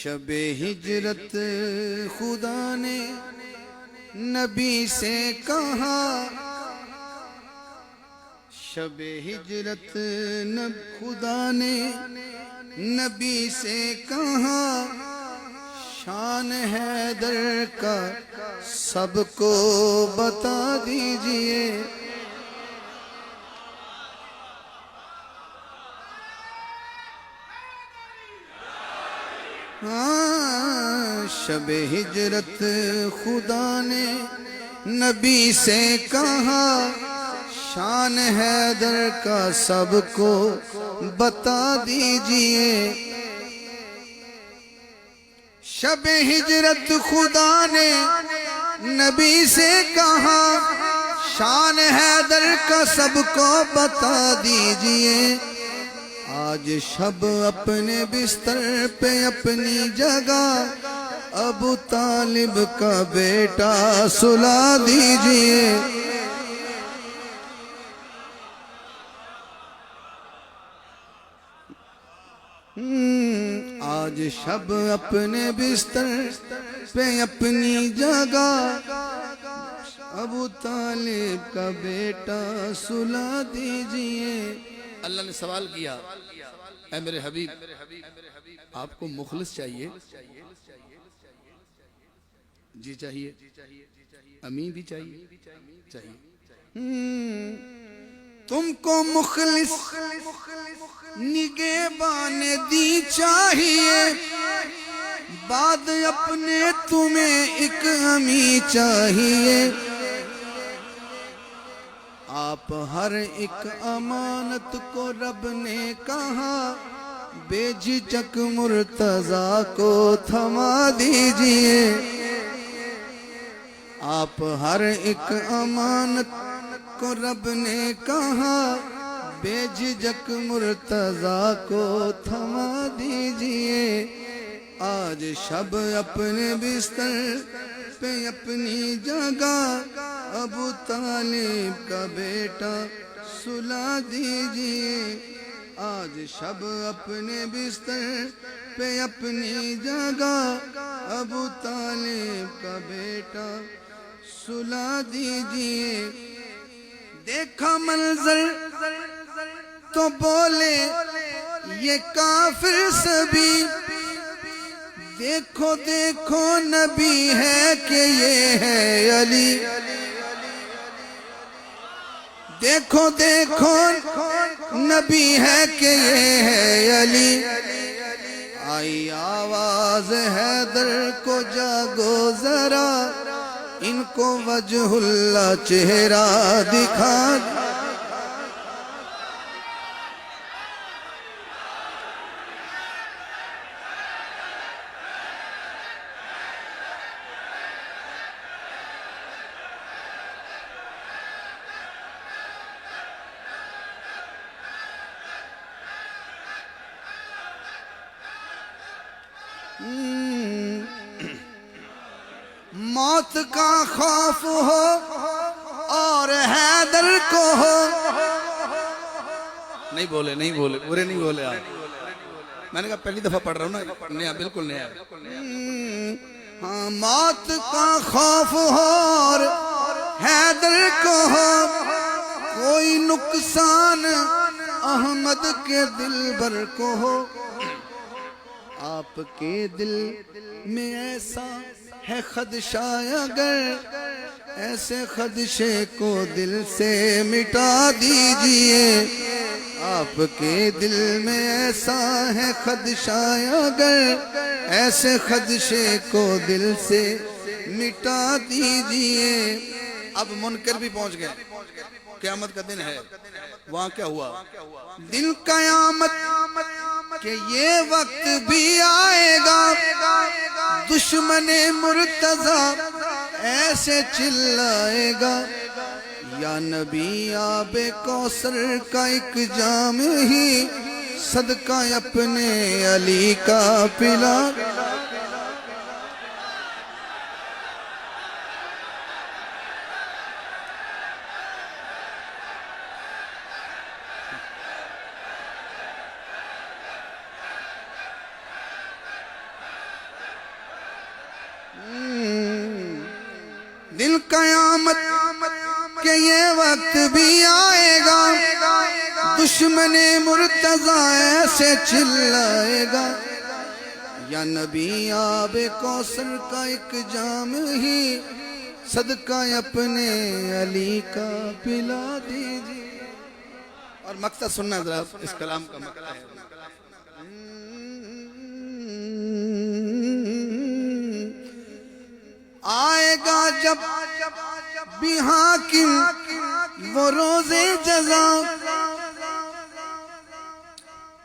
شب ہجرت خدا نے نبی سے کہا، شب ہجرت خدا نے نبی سے کہا، شان حیدر کا سب کو بتا دیجئے۔ شب ہجرت خدا نے نبی سے کہا، شان حیدر کا سب کو بتا دیجئے۔ شب ہجرت خدا نے نبی سے کہا، شان حیدر کا سب کو بتا دیجئے۔ آج شب اپنے بستر پہ اپنی جگہ ابو طالب کا بیٹا سلا دیجئے۔ آج شب اپنے بستر پہ اپنی جگہ ابو طالب کا بیٹا سلا دیجئے۔ اللہ نے سوال کیا، اے میرے حبیب، آپ کو مخلص چاہیے؟ جی چاہیے۔ امین بھی چاہیے؟ چاہیے۔ تم کو مخلص نگہبان دی چاہیے، بعد اپنے تمہیں ایک امی چاہیے۔ آپ ہر ایک امانت کو رب نے کہا، بے جھجک مرتضیٰ کو تھما دیجئے۔ آپ ہر ایک امانت کو رب نے کہا، بے جھجک مرتضیٰ کو تھما دیجئے۔ آج شب اپنے بستر پہ اپنی جگہ ابو طالب کا بیٹا سلا دیجئے۔ آج شب اپنے بستر پہ اپنی جگہ ابو طالب کا بیٹا سلا دیجئے۔ دیکھا منظر تو بولے یہ کافر سبھی، دیکھو دیکھو نبی ہے کہ یہ ہے علی، دیکھو دیکھو نبی ہے کہ یہ ہے علی۔ آئی آواز حیدر کو جاگو ذرا، ان کو وجہ اللہ چہرہ دکھا۔ موت کا خوف ہو اور حیدر کو ہو، نہیں بولے پورے نہیں بولے آپ، میں نے کہا پہلی دفعہ پڑھ رہا ہوں نا، نیا بالکل نیا۔ موت کا خوف ہو اور حیدر کو ہو، کوئی نقصان احمد کے دل بر کو ہو۔ آپ کے دل میں ایسا ہے خدشہ، اگر ایسے خدشے کو دل سے مٹا دیجئے۔ آپ کے دل میں ایسا ہے خدشہ، اگر ایسے خدشے کو دل سے مٹا دیجئے۔ اب منکر بھی پہنچ گئے، قیامت کا دن ہے، وہاں کیا ہوا؟ دن قیامت کہ یہ وقت بھی آئے گا، دشمن مرتضیٰ ایسے چلائے گا، یا نبی آب کوثر کا ایک جام ہی صدقہ اپنے علی کا پلا۔ دل قیامت کہ یہ وقت بھی آئے گا، دشمن مرتضی ایسے چلائے گا، یا نبی آب کوثر کا ایک جام ہی صدقہ اپنے علی کا پلا دیجئے۔ اور مقصد سننا ذرا اس کلام کا مقصد ہے۔ آئے گا جب بھی حاکم وہ روز جزا،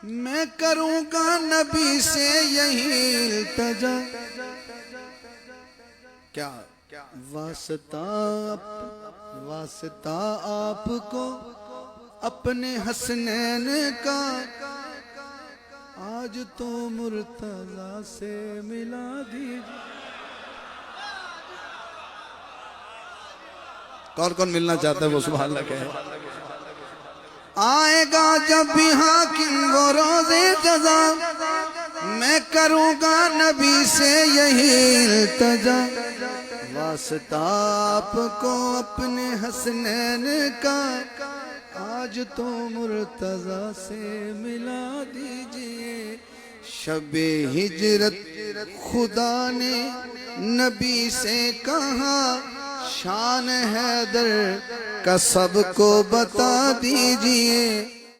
میں کروں گا نبی سے یہی التجا، کیا واسطہ آپ کو اپنے حسنین کا، آج تو مرتضی سے ملا دیجئے۔ کون ملنا چاہتا ہے وہ سبحان اللہ کہے۔ آئے گا جب بھی حاکم وہ روز جزا، میں کروں گا نبی سے یہی التجا، واسطہ آپ کو اپنے حسنین کا، آج تو مرتضی سے ملا دیجئے۔ شب ہجرت خدا نے نبی سے کہا، شان حیدر کا سب کو بتا دیجئے۔